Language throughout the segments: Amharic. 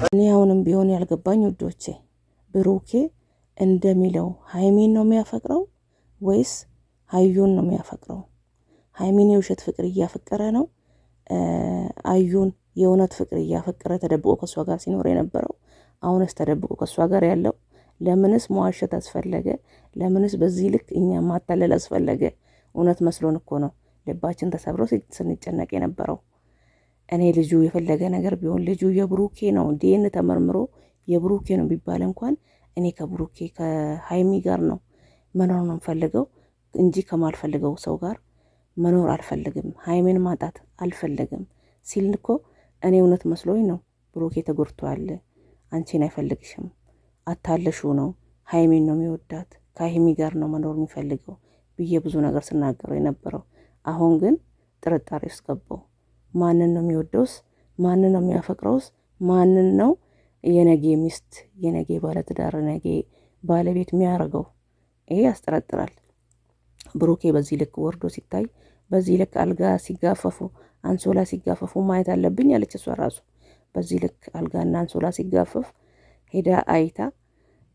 እኔ አሁንም ቢሆን ያልገባኝ ውዶቼ ብሩኬ እንደሚለው ሀይሚን ነው የሚያፈቅረው ወይስ አዩን ነው የሚያፈቅረው? ሀይሚን የውሸት ፍቅር እያፈቀረ ነው? አዩን የእውነት ፍቅር እያፈቀረ ተደብቆ ከእሷ ጋር ሲኖር የነበረው አሁንስ ተደብቆ ከእሷ ጋር ያለው? ለምንስ መዋሸት አስፈለገ? ለምንስ በዚህ ልክ እኛ ማታለል አስፈለገ? እውነት መስሎን እኮ ነው ልባችን ተሰብሮ ስንጨነቅ የነበረው። እኔ ልጁ የፈለገ ነገር ቢሆን ልጁ የብሩኬ ነው፣ ዲኤን ተመርምሮ የብሩኬ ነው ቢባል እንኳን እኔ ከብሩኬ ከሀይሚ ጋር ነው መኖር ነው የምፈልገው እንጂ ከማልፈልገው ሰው ጋር መኖር አልፈልግም፣ ሀይሚን ማጣት አልፈልግም ሲል እኮ እኔ እውነት መስሎኝ ነው። ብሩኬ ተጎድቷል፣ አንቺን አይፈልግሽም፣ አታለሹ ነው፣ ሀይሚን ነው የሚወዳት፣ ከሀይሚ ጋር ነው መኖር የሚፈልገው ብዬ ብዙ ነገር ስናገረው የነበረው። አሁን ግን ጥርጣሬ ውስጥ ገባው። ማንን ነው የሚወደውስ? ማንን ነው የሚያፈቅረውስ? ማንን ነው የነጌ ሚስት የነጌ ባለትዳር ነገ ባለቤት የሚያደርገው? ይሄ ያስጠረጥራል። ብሩኬ በዚህ ልክ ወርዶ ሲታይ፣ በዚህ ልክ አልጋ ሲጋፈፉ፣ አንሶላ ሲጋፈፉ ማየት አለብኝ አለች እሷ ራሱ። በዚህ ልክ አልጋና አንሶላ ሲጋፈፍ ሄዳ አይታ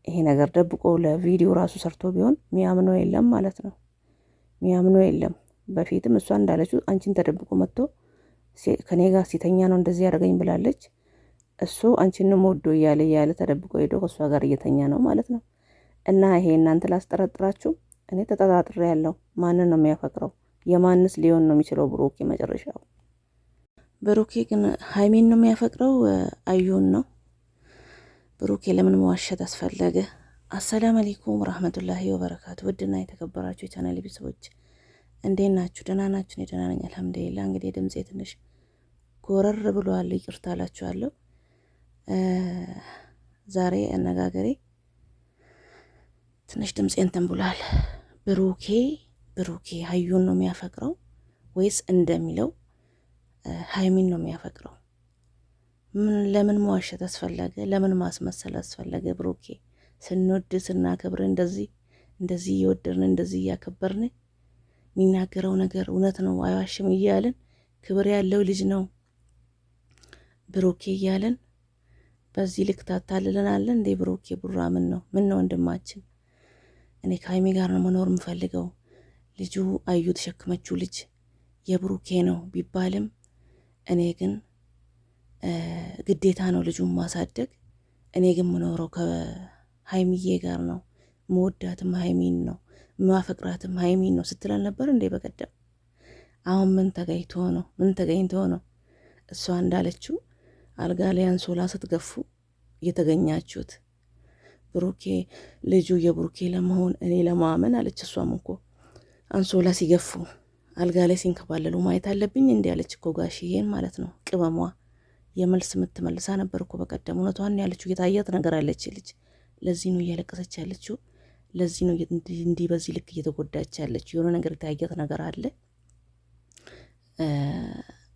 ይሄ ነገር ደብቆ ለቪዲዮ ራሱ ሰርቶ ቢሆን ሚያምነው የለም ማለት ነው። ሚያምነው የለም። በፊትም እሷ እንዳለችው አንቺን ተደብቆ መጥቶ ከኔ ጋር ሲተኛ ነው እንደዚህ ያደረገኝ ብላለች። እሱ አንቺንም ወዶ እያለ ተደብቆ ሄዶ ከእሷ ጋር እየተኛ ነው ማለት ነው። እና ይሄ እናንተ ላስጠረጥራችሁ፣ እኔ ተጠራጥሬ ያለው ማንን ነው የሚያፈቅረው? የማንስ ሊሆን ነው የሚችለው? ብሩኬ መጨረሻው። ብሩኬ ግን ሀይሚን ነው የሚያፈቅረው አዩን ነው? ብሩኬ ለምን መዋሸት አስፈለገ? አሰላም አለይኩም ረህመቱላሂ ወበረካቱ። ውድና የተከበራችሁ የቻናል ቤተሰቦች እንዴት ናችሁ? ደህና ናችሁ? እኔ ደህና ነኝ አልሐምዱሊላህ። እንግዲህ ድምጼ ትንሽ ጎረር ብሏል፣ ይቅርታ እላችኋለሁ። ዛሬ አነጋገሬ ትንሽ ድምጼ እንትን ብሏል። ብሩኬ ሀዩን ነው የሚያፈቅረው ወይስ እንደሚለው ሀይሚን ነው የሚያፈቅረው? ለምን መዋሸት አስፈለገ? ለምን ማስመሰል አስፈለገ? ብሩኬ ስንወድ ስናከብር እንደዚህ እየወደድን እንደዚህ እያከበርን የሚናገረው ነገር እውነት ነው አይዋሽም እያልን ክብር ያለው ልጅ ነው ብሩኬ እያልን በዚህ ልክ ታታልለናለን እንዴ? ብሩኬ ቡራ ምን ነው ወንድማችን? እኔ ከሀይሚ ጋር ነው መኖር የምፈልገው፣ ልጁ አዩ ተሸክመችው ልጅ የብሩኬ ነው ቢባልም እኔ ግን ግዴታ ነው ልጁን ማሳደግ። እኔ ግን ምኖረው ከሀይሚዬ ጋር ነው፣ መወዳትም ሀይሚን ነው፣ ማፈቅራትም ሀይሚን ነው ስትለን ነበር እንዴ በቀደም። አሁን ምን ተገኝቶ ነው እሷ እንዳለችው አልጋ ላይ አንሶላ ስትገፉ እየተገኛችሁት? ብሩኬ ልጁ የብሩኬ ለመሆን እኔ ለማመን አለች። እሷም እኮ አንሶላ ሲገፉ አልጋ ላይ ሲንከባለሉ ማየት አለብኝ እንዲ ያለች እኮ ጋሽዬን ማለት ነው። ቅመሟ የመልስ የምትመልሳ ነበር እኮ በቀደም። እውነቷን ያለችው የታያት ነገር አለች ልጅ። ለዚህ ነው እያለቀሰች ያለችው። ለዚህ ነው እንዲህ በዚህ ልክ እየተጎዳች ያለችው። የሆነ ነገር የታያት ነገር አለ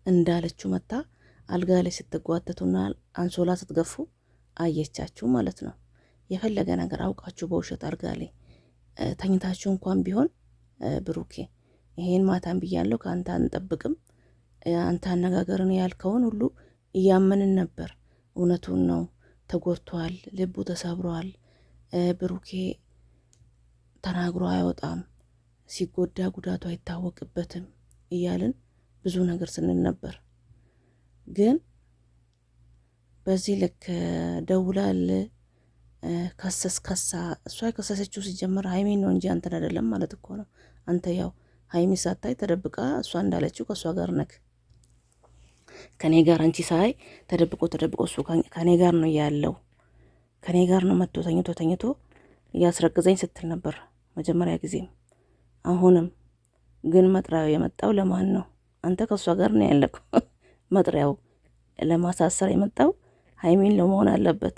እንዳለችው መታ አልጋ ላይ ስትጓተቱና አንሶላ ስትገፉ አየቻችሁ ማለት ነው። የፈለገ ነገር አውቃችሁ በውሸት አልጋ ላይ ተኝታችሁ እንኳን ቢሆን ብሩኬ ይሄን ማታን ብያለሁ፣ ከአንተ አንጠብቅም፣ አንተ አነጋገርን ያልከውን ሁሉ እያመንን ነበር። እውነቱን ነው፣ ተጎድቷል፣ ልቡ ተሰብሯል፣ ብሩኬ ተናግሮ አይወጣም፣ ሲጎዳ ጉዳቱ አይታወቅበትም እያልን ብዙ ነገር ስንል ነበር። ግን በዚህ ልክ ደውላል ከሳ እሷ የከሰሰችው ሲጀመር ሀይሚን ነው እንጂ አንተን አይደለም ማለት እኮ ነው። አንተ ያው ሀይሚ ሳታይ ተደብቃ እሷ እንዳለችው ከእሷ ጋር ነክ ከኔ ጋር አንቺ ሳይ ተደብቆ እሱ ከኔ ጋር ነው ያለው፣ ከኔ ጋር ነው መጥቶ ተኝቶ እያስረግዘኝ ስትል ነበር መጀመሪያ ጊዜም። አሁንም ግን መጥሪያው የመጣው ለማን ነው? አንተ ከእሷ ጋር ነው ያለው። መጥሪያው ለማሳሰር የመጣው ሀይሚን ለመሆን አለበት፣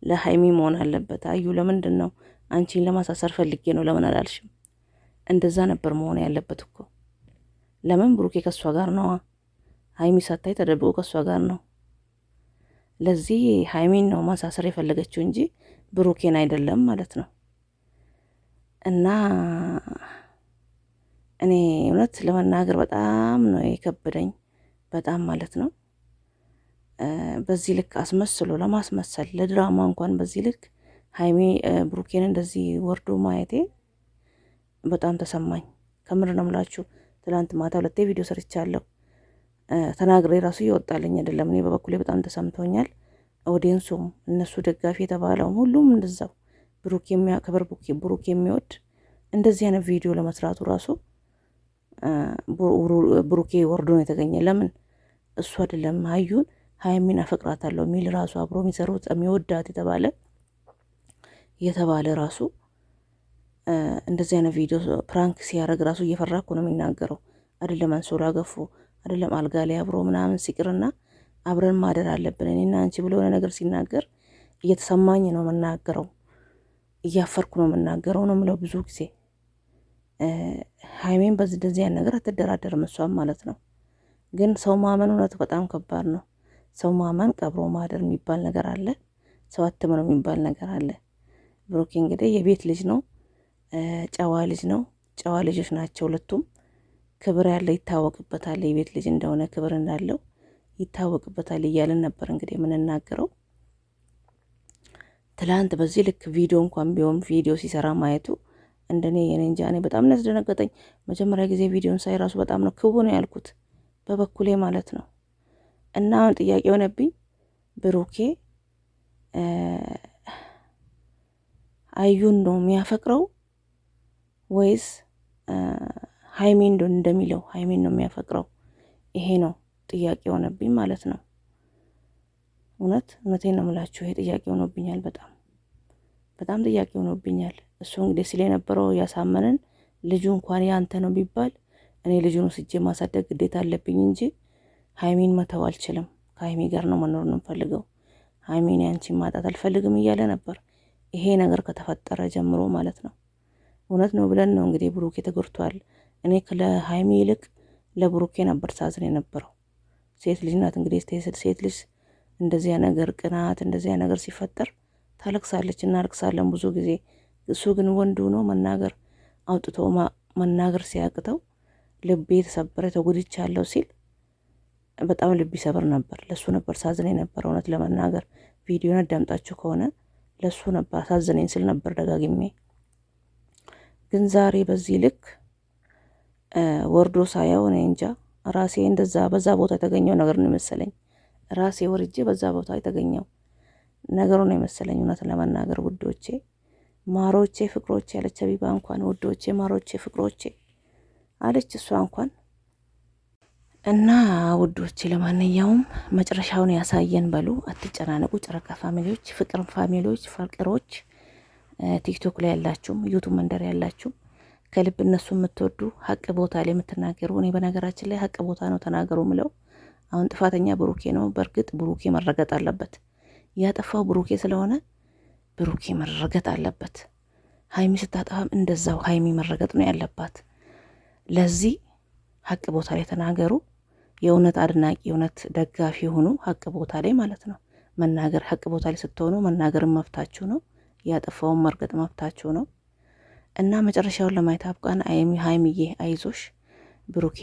ለሀይሚ መሆን አለበት። አዩ ለምንድን ነው አንቺን ለማሳሰር ፈልጌ ነው ለምን አላልሽም? እንደዛ ነበር መሆን ያለበት እኮ። ለምን ብሩኬ ከእሷ ጋር ነዋ። ሀይሚ ሳታይ ተደብቆ ከእሷ ጋር ነው። ለዚህ ሀይሚን ነው ማሳሰር የፈለገችው እንጂ ብሩኬን አይደለም ማለት ነው። እና እኔ እውነት ለመናገር በጣም ነው የከበደኝ፣ በጣም ማለት ነው። በዚህ ልክ አስመስሎ ለማስመሰል ለድራማ እንኳን በዚህ ልክ ሀይሚ ብሩኬን እንደዚህ ወርዶ ማየቴ በጣም ተሰማኝ። ከምር ነው የምላችሁ። ትላንት ማታ 2 ቪዲዮ ሰርቻለሁ። ተናግሬ ራሱ እየወጣልኝ አይደለም። እኔ በበኩሌ በጣም ተሰምቶኛል። ኦዲየንሱም እነሱ ደጋፊ የተባለውም ሁሉም እንደዛው ብሩክ የሚያከብር ብሩክ የሚወድ እንደዚህ አይነት ቪዲዮ ለመስራቱ ራሱ ብሩኬ ወርዶ ነው የተገኘ። ለምን እሱ አይደለም ሀዩን ሀይሚን አፈቅራታለሁ የሚል ራሱ አብሮ የሚሰሩት የሚወዳት የተባለ ራሱ እንደዚህ አይነት ቪዲዮ ፕራንክ ሲያደርግ ራሱ እየፈራ እኮ ነው የሚናገረው። አይደለም አንሶላ ገፎ አይደለም አልጋ ላይ አብሮ ምናምን ሲቅርና አብረን ማደር አለብን እኔና አንቺ ብሎ የሆነ ነገር ሲናገር እየተሰማኝ ነው የምናገረው፣ እያፈርኩ ነው የምናገረው ነው የምለው። ብዙ ጊዜ ሀይሜን እንደዚህ አይነት ነገር አትደራደርም እሷም ማለት ነው። ግን ሰው ማመን እውነቱ በጣም ከባድ ነው። ሰው ማመን ቀብሮ ማደር የሚባል ነገር አለ። ሰው አትመነው የሚባል ነገር አለ። ብሩኬ እንግዲህ የቤት ልጅ ነው፣ ጨዋ ልጅ ነው። ጨዋ ልጆች ናቸው ሁለቱም። ክብር ያለ ይታወቅበታል። የቤት ልጅ እንደሆነ ክብር እንዳለው ይታወቅበታል እያልን ነበር እንግዲህ የምንናገረው። ትላንት በዚህ ልክ ቪዲዮ እንኳን ቢሆን ቪዲዮ ሲሰራ ማየቱ እንደኔ የኔ እንጃ እኔ በጣም ነው ያስደነገጠኝ። መጀመሪያ ጊዜ ቪዲዮን ሳይ ራሱ በጣም ነው ክቡ ነው ያልኩት በበኩሌ ማለት ነው። እና አሁን ጥያቄ የሆነብኝ ብሩኬ አዩን ነው የሚያፈቅረው ወይስ ሀይሚን እንደሚለው ሀይሚን ነው የሚያፈቅረው? ይሄ ነው ጥያቄ ሆነብኝ ማለት ነው። እውነቴን ነው የምላችሁ። ይሄ ጥያቄ ሆኖብኛል። በጣም ጥያቄ ሆኖብኛል። እሱ እንግዲህ ሲል የነበረው ያሳመንን ልጁ እንኳን ያንተ ነው ቢባል እኔ ልጁን ወስጄ ማሳደግ ግዴታ አለብኝ እንጂ ሀይሚን መተው አልችልም። ከሀይሚ ጋር ነው መኖር ነው የምፈልገው። ሀይሚን ያንቺን ማጣት አልፈልግም እያለ ነበር። ይሄ ነገር ከተፈጠረ ጀምሮ ማለት ነው። እውነት ነው ብለን ነው እንግዲህ ብሩኬ ተጎድቷል። እኔ ለሀይሚ ይልቅ ለብሩኬ ነበር ሳዝን የነበረው። ሴት ልጅ ናት እንግዲህ ሴት ልጅ እንደዚያ ነገር ቅናት እንደዚያ ነገር ሲፈጠር ታለቅሳለች፣ እናለቅሳለን ብዙ ጊዜ። እሱ ግን ወንዱ ነው መናገር አውጥቶ መናገር ሲያቅተው ልቤ ተሰበረ ተጎድቻለሁ ሲል በጣም ልብ ይሰብር ነበር። ለሱ ነበር ሳዝን የነበረ እውነት ለመናገር ቪዲዮን አዳምጣችሁ ከሆነ ለሱ ነበር አሳዝነኝ ስል ነበር ደጋግሜ። ግን ዛሬ በዚህ ልክ ወርዶ ሳየው እኔ እንጃ ራሴ እንደዛ በዛ ቦታ የተገኘው ነገር ነው የመሰለኝ። ራሴ ወርጄ በዛ ቦታ የተገኘው ነገሩ ነው የመሰለኝ እውነት ለመናገር ውዶቼ፣ ማሮቼ፣ ፍቅሮቼ ያለች ሀቢባ እንኳን ውዶቼ፣ ማሮቼ፣ ፍቅሮቼ አለች እሷ እንኳን። እና ውዶቼ ለማንኛውም መጨረሻውን ያሳየን በሉ። አትጨናነቁ ጨረቃ ፋሚሊዎች፣ ፍቅር ፋሚሊዎች፣ ፍቅሮች ቲክቶክ ላይ ያላችሁም ዩቱብ መንደር ያላችሁም ከልብ እነሱ የምትወዱ ሀቅ ቦታ ላይ የምትናገሩ፣ እኔ በነገራችን ላይ ሀቅ ቦታ ነው ተናገሩ ምለው። አሁን ጥፋተኛ ብሩኬ ነው። በእርግጥ ብሩኬ መረገጥ አለበት። ያጠፋው ብሩኬ ስለሆነ ብሩኬ መረገጥ አለበት። ሀይሚ ስታጠፋም እንደዛው ሀይሚ መረገጥ ነው ያለባት። ለዚህ ሀቅ ቦታ ላይ ተናገሩ። የእውነት አድናቂ የእውነት ደጋፊ የሆኑ ሀቅ ቦታ ላይ ማለት ነው መናገር። ሀቅ ቦታ ላይ ስትሆኑ መናገርን መብታችሁ ነው። ያጠፋውን መርገጥ መብታችሁ ነው። እና መጨረሻውን ለማየት አብቃን። ሀይሚዬ አይዞሽ፣ ብሩኬ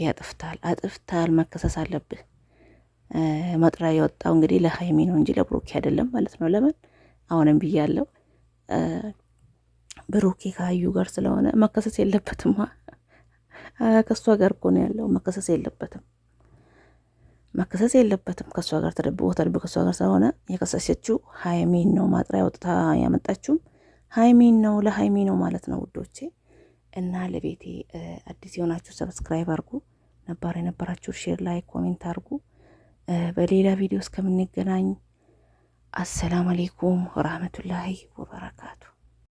አጥፍታል፣ መከሰስ አለብህ። መጥሪያ የወጣው እንግዲህ ለሀይሚ ነው እንጂ ለብሩኬ አይደለም ማለት ነው። ለምን አሁንም ብያለሁ፣ ብሩኬ ከሀዩ ጋር ስለሆነ መከሰስ የለበትም። ከሷ ጋር እኮ ነው ያለው። መከሰስ የለበትም። ከሷ ጋር ተደብቆታል። ከሷ ጋር ስለሆነ የከሰሰችው ሀይሚን ነው። ማጥሪያ ወጥታ ያመጣችውም ሀይሚን ነው፣ ለሀይሚ ነው ማለት ነው ውዶቼ። እና ለቤቴ አዲስ የሆናችሁ ሰብስክራይብ አርጉ፣ ነባር የነበራችሁ ሼር፣ ላይክ፣ ኮሜንት አርጉ። በሌላ ቪዲዮ እስከምንገናኝ አሰላሙ አሌይኩም ወራህመቱላሂ ወበረካቱ።